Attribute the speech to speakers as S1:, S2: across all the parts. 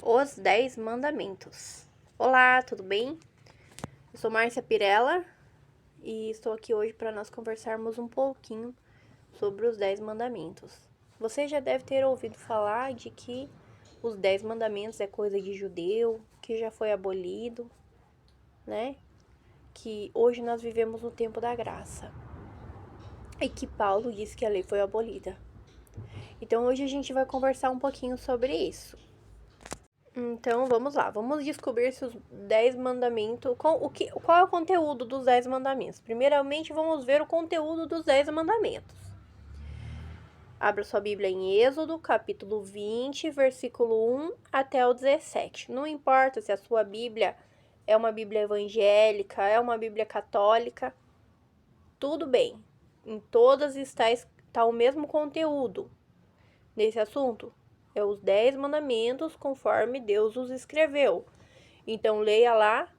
S1: Os 10 Mandamentos. Olá, tudo bem? Eu sou Márcia Pirella e estou aqui hoje para nós conversarmos um pouquinho sobre os 10 Mandamentos. Você já deve ter ouvido falar de que os 10 Mandamentos é coisa de judeu, que já foi abolido, né? Que hoje nós vivemos no tempo da graça e que Paulo disse que a lei foi abolida. Então hoje a gente vai conversar um pouquinho sobre isso. Então, vamos lá. Vamos descobrir se os 10 mandamentos... Qual é o conteúdo dos 10 mandamentos? Primeiramente, vamos ver o conteúdo dos 10 mandamentos. Abra sua Bíblia em Êxodo, capítulo 20, versículo 1 até o 17. Não importa se a sua Bíblia é uma Bíblia evangélica, é uma Bíblia católica. Tudo bem. Em todas está o mesmo conteúdo nesse assunto. É os 10 mandamentos conforme Deus os escreveu. Então, leia lá,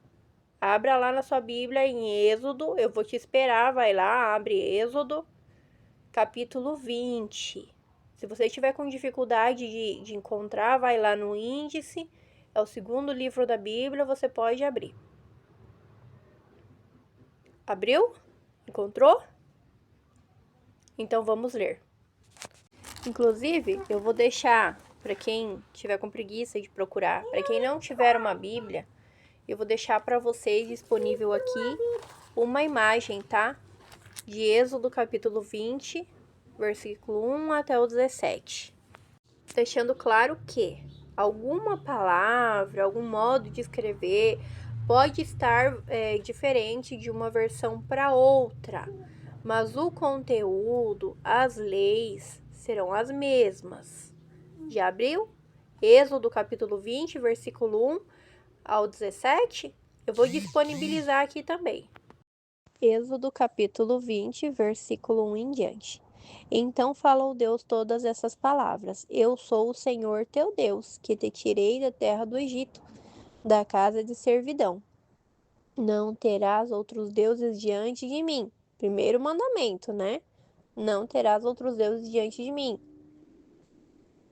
S1: abra lá na sua Bíblia em Êxodo. Eu vou te esperar, vai lá, abre Êxodo, capítulo 20. Se você tiver com dificuldade de encontrar, vai lá no índice. É o segundo livro da Bíblia, você pode abrir. Abriu? Encontrou? Então, vamos ler. Inclusive, eu vou deixar, para quem tiver com preguiça de procurar, para quem não tiver uma Bíblia, eu vou deixar para vocês disponível aqui uma imagem, tá? De Êxodo capítulo 20, versículo 1 até o 17. Deixando claro que alguma palavra, algum modo de escrever pode estar diferente de uma versão para outra, mas o conteúdo, as leis serão as mesmas. Já abriu? Êxodo capítulo 20, versículo 1 ao 17? Eu vou disponibilizar aqui também. Êxodo capítulo 20, versículo 1 em diante. Então falou Deus todas essas palavras: Eu sou o Senhor teu Deus, que te tirei da terra do Egito, da casa de servidão. Não terás outros deuses diante de mim. Primeiro mandamento, né? Não terás outros deuses diante de mim.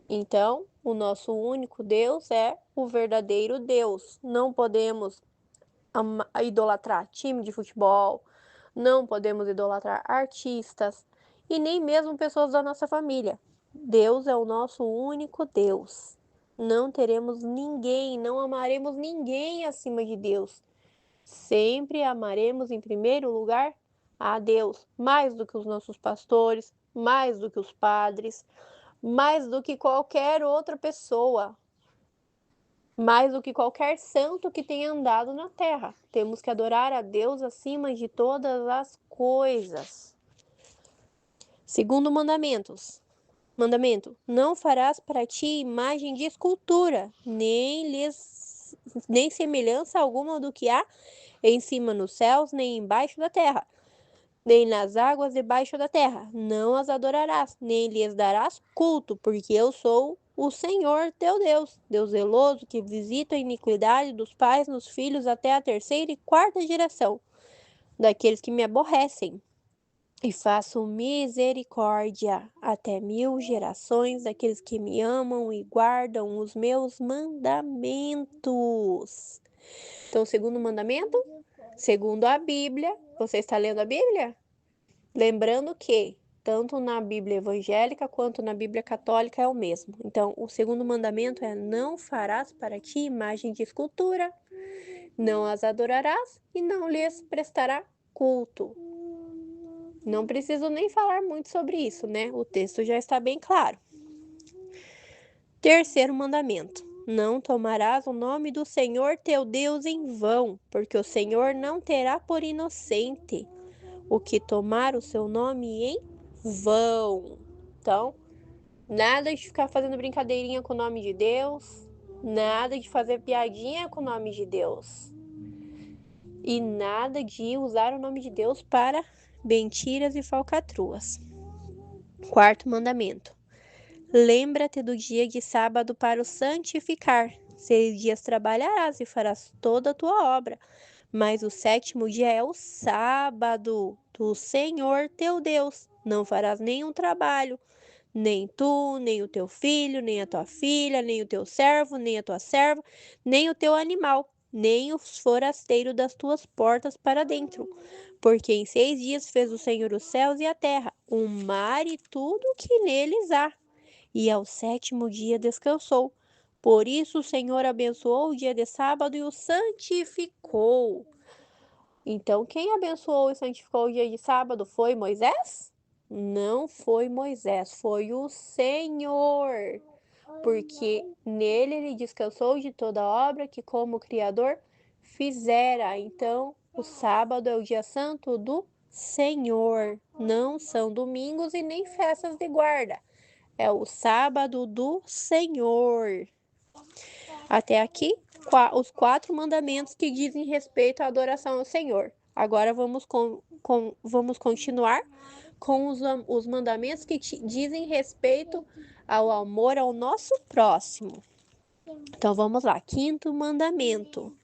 S1: Então, o nosso único Deus é o verdadeiro Deus. Não podemos idolatrar time de futebol, não podemos idolatrar artistas e nem mesmo pessoas da nossa família. Deus é o nosso único Deus. Não teremos ninguém, não amaremos ninguém acima de Deus. Sempre amaremos em primeiro lugar a Deus, mais do que os nossos pastores, mais do que os padres, mais do que qualquer outra pessoa, mais do que qualquer santo que tenha andado na terra. Temos que adorar a Deus acima de todas as coisas. Segundo mandamento: não farás para ti imagem de escultura, nem semelhança alguma do que há em cima nos céus, nem embaixo da terra, nem nas águas debaixo da terra. Não as adorarás, nem lhes darás culto, porque eu sou o Senhor teu Deus, Deus zeloso, que visita a iniquidade dos pais nos filhos até a terceira e quarta geração daqueles que me aborrecem. E faço misericórdia até 1000 gerações daqueles que me amam e guardam os meus mandamentos. Então, o segundo mandamento, segundo a Bíblia, você está lendo a Bíblia? Lembrando que tanto na Bíblia evangélica quanto na Bíblia católica é o mesmo. Então, o segundo mandamento é: não farás para ti imagem de escultura, não as adorarás e não lhes prestará culto. Não preciso nem falar muito sobre isso, né? O texto já está bem claro. Terceiro mandamento: não tomarás o nome do Senhor teu Deus em vão, porque o Senhor não terá por inocente o que tomar o seu nome em vão. Então, nada de ficar fazendo brincadeirinha com o nome de Deus, nada de fazer piadinha com o nome de Deus, e nada de usar o nome de Deus para mentiras e falcatruas. Quarto mandamento: lembra-te do dia de sábado para o santificar. 6 dias trabalharás e farás toda a tua obra, mas o sétimo dia é o sábado do Senhor teu Deus. Não farás nenhum trabalho, nem tu, nem o teu filho, nem a tua filha, nem o teu servo, nem a tua serva, nem o teu animal, nem os forasteiros das tuas portas para dentro. Porque em 6 dias fez o Senhor os céus e a terra, o mar e tudo o que neles há. E ao 7º dia descansou. Por isso o Senhor abençoou o dia de sábado e o santificou. Então, quem abençoou e santificou o dia de sábado foi Moisés? Não foi Moisés, foi o Senhor. Porque nele ele descansou de toda obra que, como Criador, fizera. Então, o sábado é o dia santo do Senhor. Não são domingos e nem festas de guarda. É o sábado do Senhor. Até aqui, os 4 mandamentos que dizem respeito à adoração ao Senhor. Agora vamos continuar com os mandamentos que dizem respeito ao amor ao nosso próximo. Então vamos lá. 5º mandamento: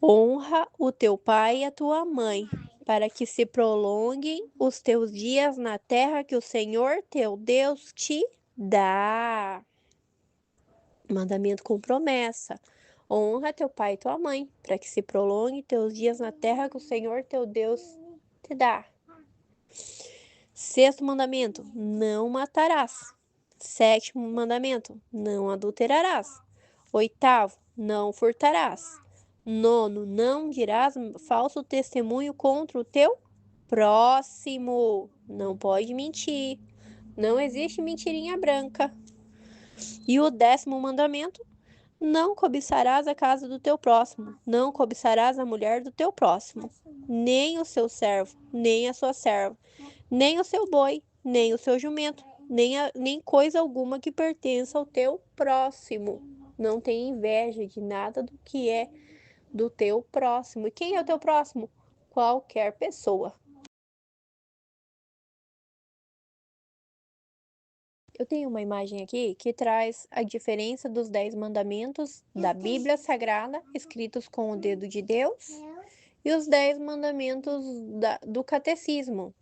S1: honra o teu pai e a tua mãe, para que se prolonguem os teus dias na terra que o Senhor teu Deus te dá. Mandamento com promessa: honra teu pai e tua mãe, para que se prolongue teus dias na terra que o Senhor teu Deus te dá. 6º mandamento: não matarás. 7º mandamento: não adulterarás. 8º: não furtarás. 9º: não dirás falso testemunho contra o teu próximo. Não pode mentir. Não existe mentirinha branca. E o 10º mandamento: não cobiçarás a casa do teu próximo, não cobiçarás a mulher do teu próximo, nem o seu servo, nem a sua serva, nem o seu boi, nem o seu jumento, nem coisa alguma que pertença ao teu próximo. Não tem inveja de nada do que é do teu próximo. E quem é o teu próximo? Qualquer pessoa. Eu tenho uma imagem aqui que traz a diferença dos 10 mandamentos da Bíblia Sagrada, escritos com o dedo de Deus, e os 10 mandamentos do catecismo.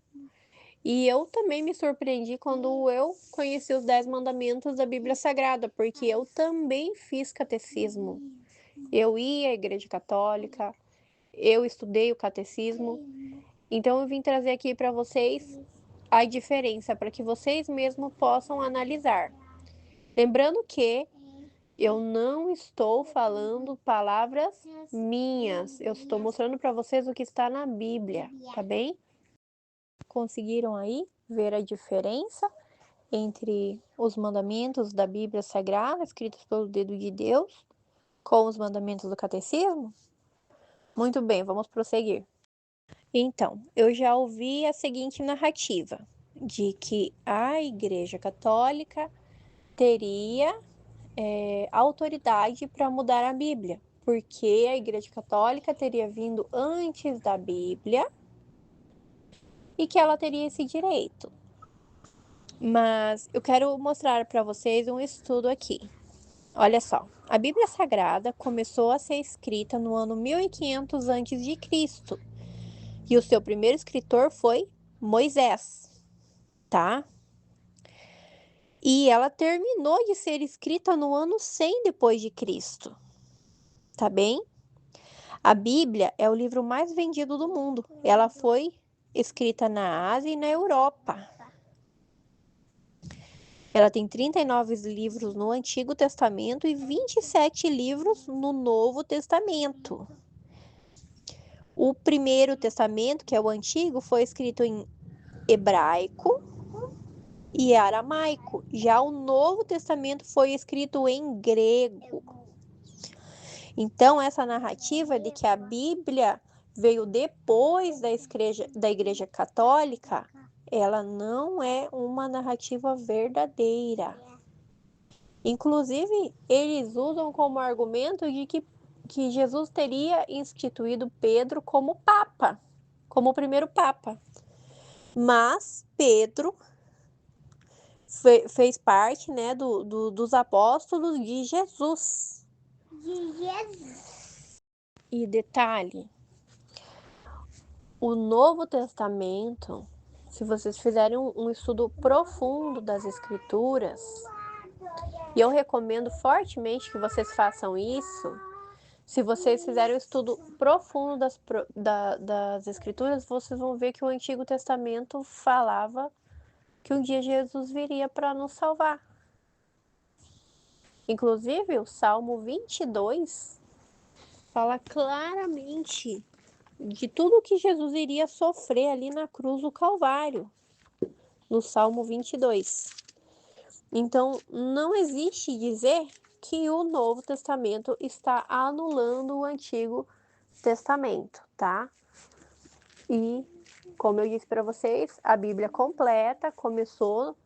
S1: E eu também me surpreendi quando eu conheci os 10 mandamentos da Bíblia Sagrada, porque eu também fiz catecismo. Eu ia à Igreja Católica, eu estudei o catecismo, então eu vim trazer aqui para vocês a diferença, para que vocês mesmos possam analisar. Lembrando que eu não estou falando palavras minhas, eu estou mostrando para vocês o que está na Bíblia, tá bem? Conseguiram aí ver a diferença entre os mandamentos da Bíblia Sagrada, escritos pelo dedo de Deus, com os mandamentos do catecismo? Muito bem, vamos prosseguir. Então, eu já ouvi a seguinte narrativa, de que a Igreja Católica teria autoridade para mudar a Bíblia, porque a Igreja Católica teria vindo antes da Bíblia e que ela teria esse direito. Mas eu quero mostrar para vocês um estudo aqui. Olha só, a Bíblia Sagrada começou a ser escrita no ano 1500 a.C. E o seu primeiro escritor foi Moisés, tá? E ela terminou de ser escrita no ano 100 depois de Cristo, tá bem? A Bíblia é o livro mais vendido do mundo. Ela foi escrita na Ásia e na Europa. Ela tem 39 livros no Antigo Testamento e 27 livros no Novo Testamento. O Primeiro Testamento, que é o Antigo, foi escrito em hebraico e aramaico. Já o Novo Testamento foi escrito em grego. Então, essa narrativa de que a Bíblia veio depois da Igreja Católica, ela não é uma narrativa verdadeira. Inclusive, eles usam como argumento de que Jesus teria instituído Pedro como papa, como o primeiro papa. Mas Pedro fez parte, né, dos apóstolos de Jesus. E detalhe, o Novo Testamento se vocês fizerem um estudo profundo das Escrituras, e eu recomendo fortemente que vocês façam isso, se vocês fizerem um estudo profundo das Escrituras, vocês vão ver que o Antigo Testamento falava que um dia Jesus viria para nos salvar. Inclusive, o Salmo 22 fala claramente de tudo que Jesus iria sofrer ali na cruz do Calvário, no Salmo 22. Então, não existe dizer que o Novo Testamento está anulando o Antigo Testamento, tá? E, como eu disse para vocês, a Bíblia completa começou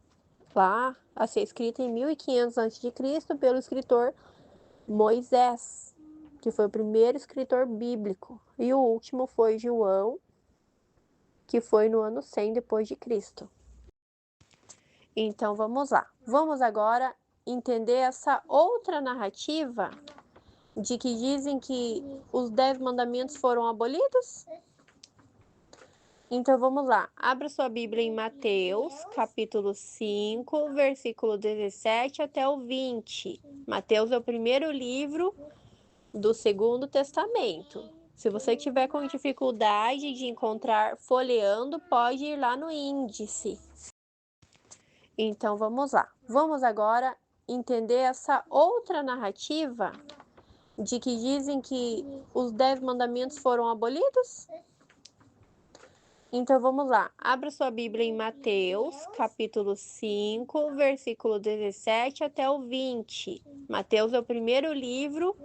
S1: lá a ser escrita em 1500 a.C. pelo escritor Moisés, que foi o primeiro escritor bíblico, e o último foi João, que foi no ano 100 depois de Cristo. Então vamos lá. Vamos agora entender essa outra narrativa de que dizem que os 10 mandamentos foram abolidos. Então vamos lá. Abra sua Bíblia em Mateus, capítulo 5, versículo 17 até o 20. Mateus é o primeiro livro do Segundo Testamento. Se você tiver com dificuldade de encontrar folheando, pode ir lá no índice. Então vamos lá. Vamos agora entender essa outra narrativa de que dizem que os 10 mandamentos foram abolidos. Então vamos lá. Abra sua Bíblia em Mateus, capítulo 5, versículo 17 até o 20. Mateus é o primeiro livro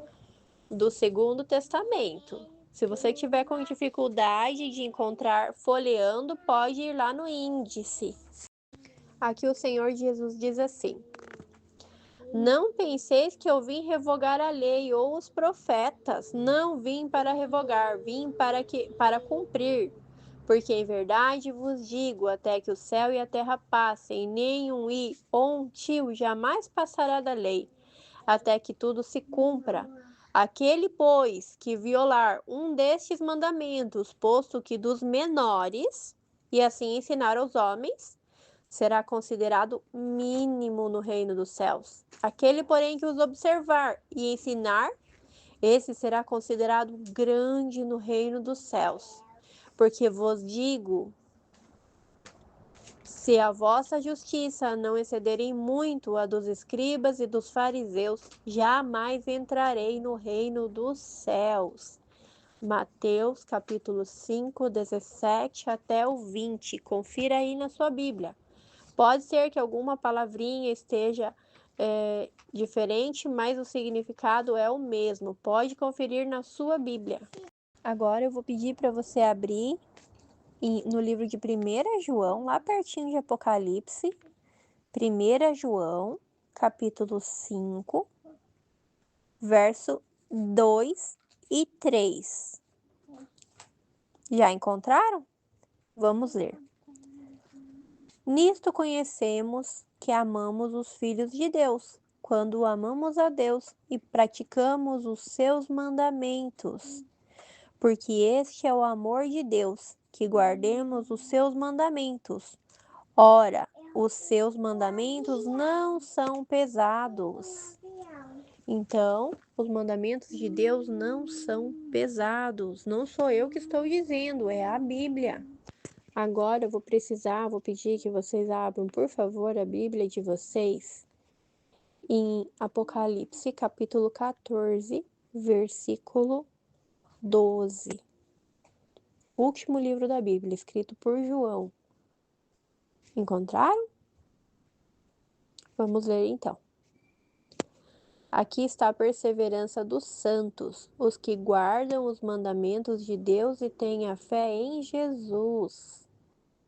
S1: do Segundo Testamento. Se você tiver com dificuldade de encontrar folheando, pode ir lá no índice. Aqui o Senhor Jesus diz assim: Não penseis que eu vim revogar a lei ou os profetas. Não vim para revogar, vim para cumprir. Porque em verdade vos digo, até que o céu e a terra passem, nem um i ou um tio jamais passará da lei, até que tudo se cumpra. Aquele, pois, que violar um destes mandamentos, posto que dos menores, e assim ensinar aos homens, será considerado mínimo no reino dos céus. Aquele, porém, que os observar e ensinar, esse será considerado grande no reino dos céus. Porque vos digo, se a vossa justiça não excederem muito a dos escribas e dos fariseus, jamais entrarei no reino dos céus. Mateus capítulo 5, 17 até o 20. Confira aí na sua Bíblia. Pode ser que alguma palavrinha esteja diferente, mas o significado é o mesmo. Pode conferir na sua Bíblia. Agora eu vou pedir para você abrir no livro de 1 João, lá pertinho de Apocalipse, 1 João, capítulo 5, verso 2 e 3. Já encontraram? Vamos ler. Nisto conhecemos que amamos os filhos de Deus, quando amamos a Deus e praticamos os seus mandamentos. Porque este é o amor de Deus, que guardemos os seus mandamentos. Ora, os seus mandamentos não são pesados. Então, os mandamentos de Deus não são pesados. Não sou eu que estou dizendo, é a Bíblia. Agora eu vou pedir que vocês abram, por favor, a Bíblia de vocês em Apocalipse, capítulo 14, versículo 12. Último livro da Bíblia, escrito por João. Encontraram? Vamos ler então. Aqui está a perseverança dos santos, os que guardam os mandamentos de Deus e têm a fé em Jesus.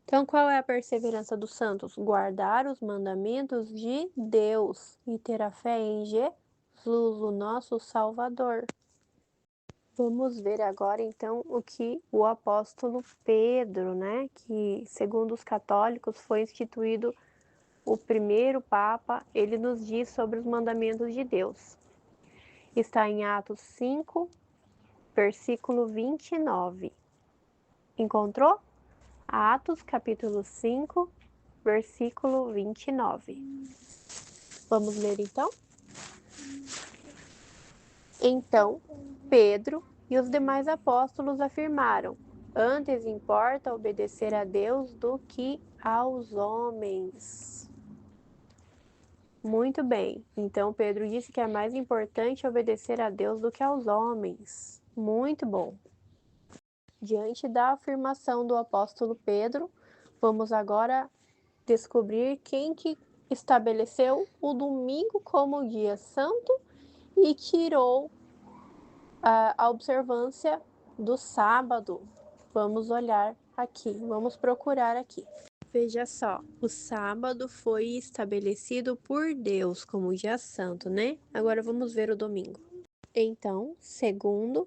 S1: Então, qual é a perseverança dos santos? Guardar os mandamentos de Deus e ter a fé em Jesus, o nosso Salvador. Vamos ver agora, então, o que o apóstolo Pedro, que, segundo os católicos, foi instituído o primeiro Papa, ele nos diz sobre os mandamentos de Deus. Está em Atos 5, versículo 29. Encontrou? Atos, capítulo 5, versículo 29. Vamos ler então? Então, Pedro e os demais apóstolos afirmaram: antes importa obedecer a Deus do que aos homens. Muito bem. Então, Pedro disse que é mais importante obedecer a Deus do que aos homens. Muito bom. Diante da afirmação do apóstolo Pedro, vamos agora descobrir quem que estabeleceu o domingo como dia santo e tirou a observância do sábado. Vamos olhar aqui, vamos procurar aqui. Veja só, o sábado foi estabelecido por Deus como dia santo, né? Agora vamos ver o domingo. Então, segundo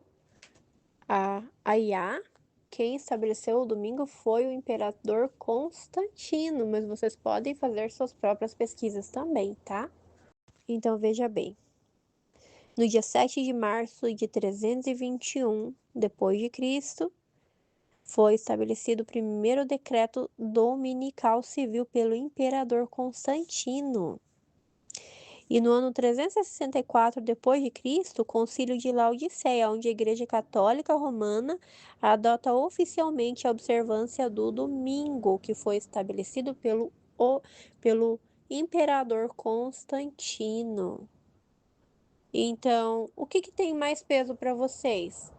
S1: a IA, quem estabeleceu o domingo foi o imperador Constantino, mas vocês podem fazer suas próprias pesquisas também, tá? Então veja bem. No dia 7 de março de 321 depois de Cristo, foi estabelecido o primeiro decreto dominical civil pelo imperador Constantino. E no ano 364 depois de Cristo, o Concílio de Laodiceia, onde a Igreja Católica Romana adota oficialmente a observância do domingo, que foi estabelecido pelo imperador Constantino. Então, o que tem mais peso para vocês?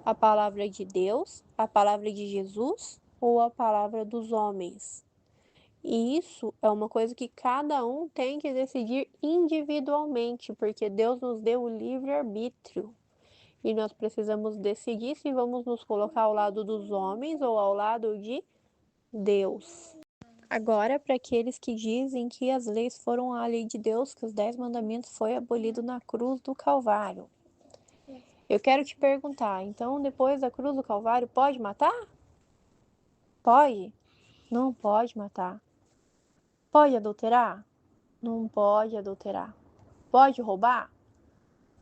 S1: A palavra de Deus, a palavra de Jesus ou a palavra dos homens? E isso é uma coisa que cada um tem que decidir individualmente, porque Deus nos deu o livre-arbítrio. E nós precisamos decidir se vamos nos colocar ao lado dos homens ou ao lado de Deus. Agora, para aqueles que dizem que as leis foram a lei de Deus, que os 10 mandamentos foi abolido na cruz do Calvário. Eu quero te perguntar, então depois da cruz do Calvário, pode matar? Pode? Não pode matar. Pode adulterar? Não pode adulterar. Pode roubar?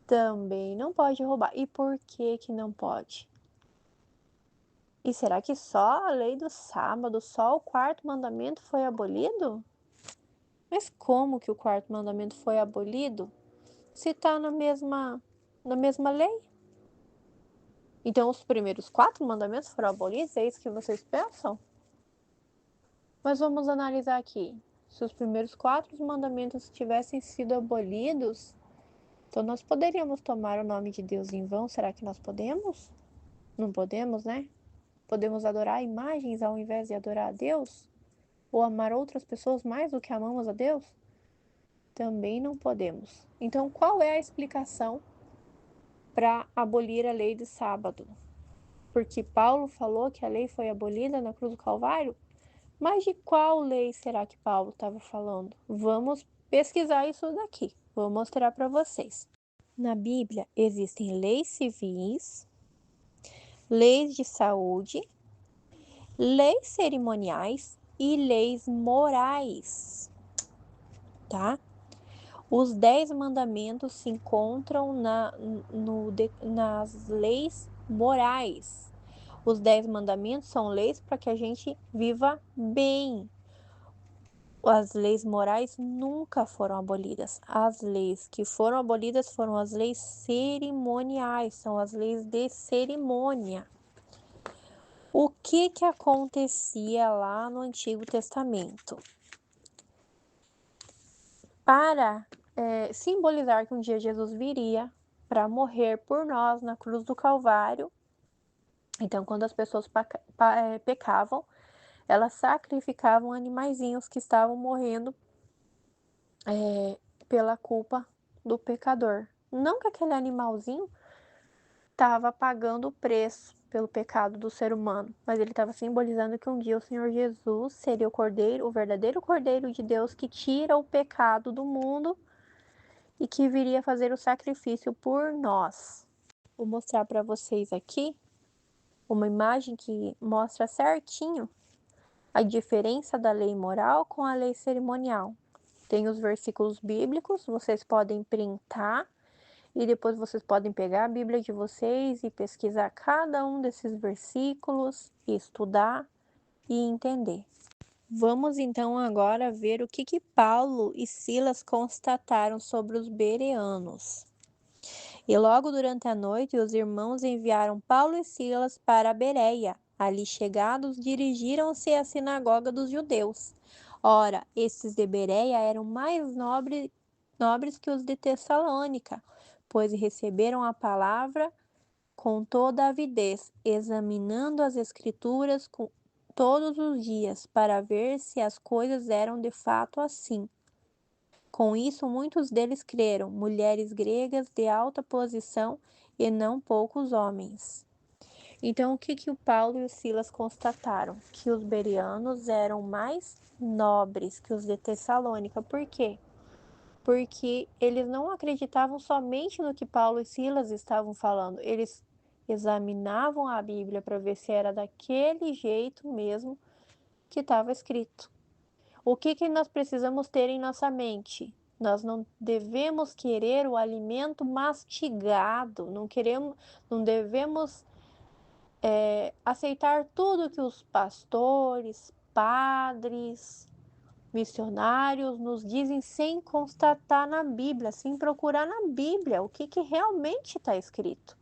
S1: Também não pode roubar. E por que que não pode? E será que só a lei do sábado, só o quarto mandamento foi abolido? Mas como que o quarto mandamento foi abolido? Se está na mesma lei? Então os primeiros 4 mandamentos foram abolidos? É isso que vocês pensam? Mas vamos analisar aqui. Se os primeiros 4 mandamentos tivessem sido abolidos, então nós poderíamos tomar o nome de Deus em vão? Será que nós podemos? Não podemos, né? Podemos adorar imagens ao invés de adorar a Deus? Ou amar outras pessoas mais do que amamos a Deus? Também não podemos. Então, qual é a explicação para abolir a lei de sábado? Porque Paulo falou que a lei foi abolida na cruz do Calvário? Mas de qual lei será que Paulo estava falando? Vamos pesquisar isso daqui. Vou mostrar para vocês. Na Bíblia existem leis civis, leis de saúde, leis cerimoniais e leis morais, tá? Os 10 mandamentos se encontram nas leis morais. Os 10 mandamentos são leis para que a gente viva bem. As leis morais nunca foram abolidas. As leis que foram abolidas foram as leis cerimoniais, são as leis de cerimônia. O que acontecia lá no Antigo Testamento? Para simbolizar que um dia Jesus viria para morrer por nós na cruz do Calvário, então quando as pessoas pecavam, elas sacrificavam animaizinhos que estavam morrendo pela culpa do pecador. Não que aquele animalzinho estava pagando o preço pelo pecado do ser humano, mas ele estava simbolizando que um dia o Senhor Jesus seria o cordeiro, o verdadeiro cordeiro de Deus que tira o pecado do mundo e que viria fazer o sacrifício por nós. Vou mostrar para vocês aqui uma imagem que mostra certinho a diferença da lei moral com a lei cerimonial. Tem os versículos bíblicos, vocês podem printar e depois vocês podem pegar a Bíblia de vocês e pesquisar cada um desses versículos e estudar e entender. Vamos então agora ver o que Paulo e Silas constataram sobre os bereanos. E logo durante a noite os irmãos enviaram Paulo e Silas para Bereia. Ali chegados, dirigiram-se à sinagoga dos judeus. Ora, estes de Bereia eram mais nobres que os de Tessalônica, pois receberam a palavra com toda a avidez, examinando as Escrituras todos os dias, para ver se as coisas eram de fato assim. Com isso, muitos deles creram, mulheres gregas de alta posição e não poucos homens. Então, o que o Paulo e o Silas constataram? Que os bereanos eram mais nobres que os de Tessalônica. Por quê? Porque eles não acreditavam somente no que Paulo e Silas estavam falando, eles examinavam a Bíblia para ver se era daquele jeito mesmo que estava escrito. O que nós precisamos ter em nossa mente? Nós não devemos querer o alimento mastigado, não devemos aceitar tudo que os pastores, padres, missionários nos dizem sem constatar na Bíblia, sem procurar na Bíblia o que realmente está escrito.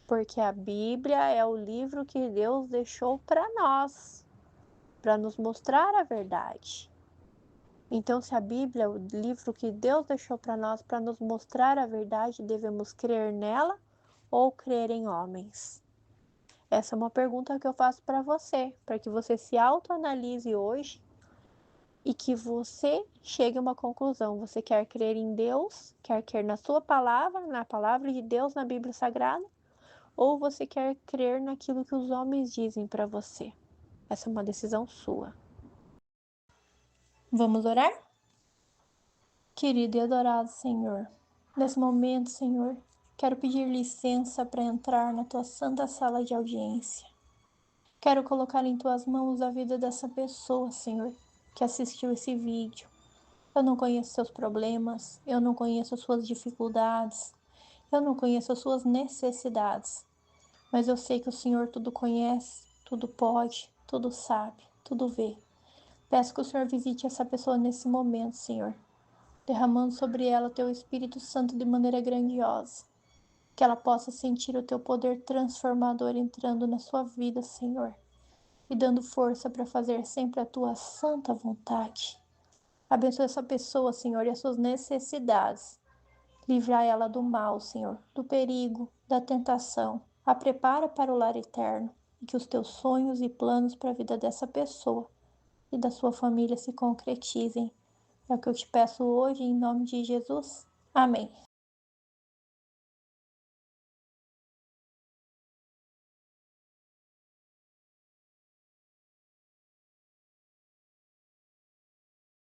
S1: Porque a Bíblia é o livro que Deus deixou para nós, para nos mostrar a verdade. Então, se a Bíblia é o livro que Deus deixou para nós para nos mostrar a verdade, devemos crer nela ou crer em homens? Essa é uma pergunta que eu faço para que você se autoanalise hoje e que você chegue a uma conclusão. Você quer crer em Deus, quer crer na sua palavra, na palavra de Deus, na Bíblia Sagrada, ou você quer crer naquilo que os homens dizem para você? Essa é uma decisão sua. Vamos orar? Querido e adorado Senhor, nesse momento, Senhor, quero pedir licença para entrar na tua santa sala de audiência. Quero colocar em tuas mãos a vida dessa pessoa, Senhor, que assistiu esse vídeo. Eu não conheço seus problemas, eu não conheço suas dificuldades, eu não conheço as suas necessidades, mas eu sei que o Senhor tudo conhece, tudo pode, tudo sabe, tudo vê. Peço que o Senhor visite essa pessoa nesse momento, Senhor, derramando sobre ela o teu Espírito Santo de maneira grandiosa, que ela possa sentir o teu poder transformador entrando na sua vida, Senhor, e dando força para fazer sempre a tua santa vontade. Abençoa essa pessoa, Senhor, e as suas necessidades. Livra ela do mal, Senhor, do perigo, da tentação. A prepara para o lar eterno e que os teus sonhos e planos para a vida dessa pessoa e da sua família se concretizem. É o que eu te peço hoje, em nome de Jesus. Amém.